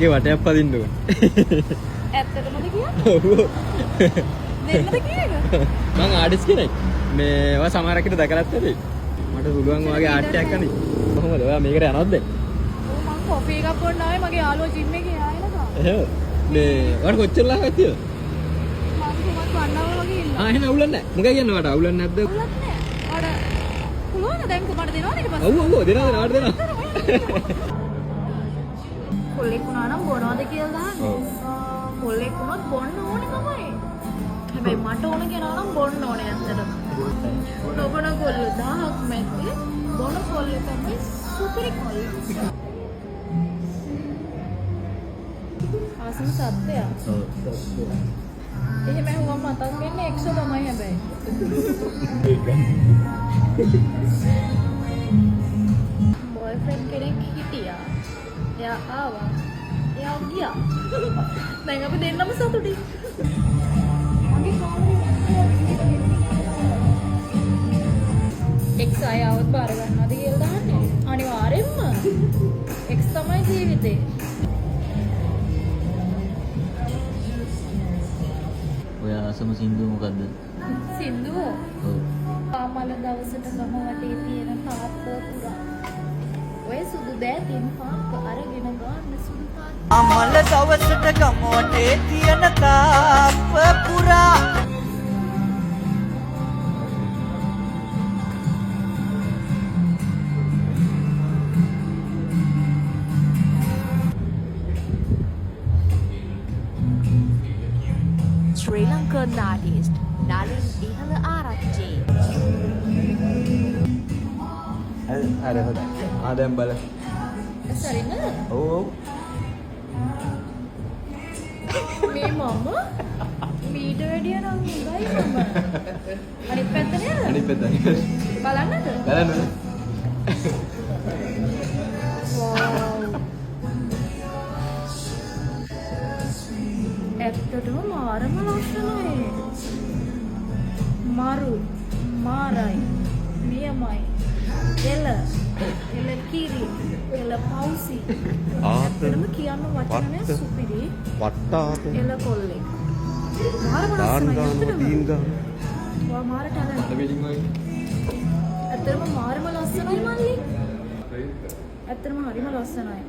ගේ වටයක් පදින්න ඕන. ඇත්තටමද කියන්නේ? ඔව්. දෙන්නද කියන්නේ? මං ආටිස් කෙනෙක්. මේවා සමහර අකට දැකලත් ඇති. මට පුළුවන් ඔයාගේ ආර්ට් එකක් කරන්න. කොහොමද? ඔයා මේකට යනවද දැන්? ඔව් මං කොෆි එකක් බොන්න ආවේ මගේ යාළුවා ජිම් එකේ ආයෙ නේද? එහෙම. මේ ඔයාට කොච්චර ලාභයක් තියෙනවද? මං කොහොමද වන්නාව වගේ ඉන්නවා. එහෙනම් අවුලක් නැහැ. මොකද කියන්නේ මට අවුලක් නැද්ද? අවුලක් නෑ. අර පුළුවන් දැන් මට දෙනවද ඊට පස්සේ? ඔව් දෙනවා ආට දෙනවා. කොල්ලෙක් වුණා නම් බොනවද කියලා දාන්නේ. ඔව්. කොල්ලෙක් වුණොත් බොන්න ඕනේ තමයි. හැබැයි මට ඕන කෙනා නම් බොන්න ඕනේ ඇත්තටම. නොබොන කොල්ලෝ 1000ක් මැද්දේ බොන කොල්ලෝ තමයි සුපිරි කොල්ලෝ. ආසම සත්‍යය. එහෙම ඇහුවම මතක් වෙන්නේ එක්ෂ තමයි හැබැයි. බොයිෆ්‍රෙන්ඩ් කෙනෙක් හිටියා. එයා ආවා. එයා ගියා. දැන් අපි දෙන්නම සතුටුයි. මගේ එක්ස් අය આવත් බාර ගන්නවද කියලා දාන්නේ. අනිවාර්යෙන්ම. එක්ස් තමයි ජීවිතේ. ඔයා අසම සින්දු මොකද්ද? සින්දුව. ඔව්. පාමල දවසට ගම වටේ තියෙන තාප්ප පුරා. ඔය සුදු දෑතින් පාප්ප අරගෙන ගන්න සුදු පාත්. අමල දවසට ගමෝටේ තියෙන තාප්ප පුරා Sri Lankan artist Nalin Ihala Arachchi. හරි හොඳයි. දැන් බලන්න. සරින ඔව්. මේ මම මීට වැඩිය නම් හොඳයි මම. අනිත් පැත්ත නේද? අනිත් පැත්ත. බලන්නද? බලන්න. වව්. ඇත්තටම මාරම ලස්සනයි. මරු මාරයි නියමයි එල කිරි එල පවුසි ඇත්තටම කියන්න වචන නෑ සුපිරි වට්ටාත. එල කොල්ලෙක් මාරම ලස්සනයි ඇත්තටම. වා මාර ටැලන්ට්. ඇත්තටම මාරම ලස්සනයි මල්ලි. ඇත්තටම හරිම ලස්සනයි.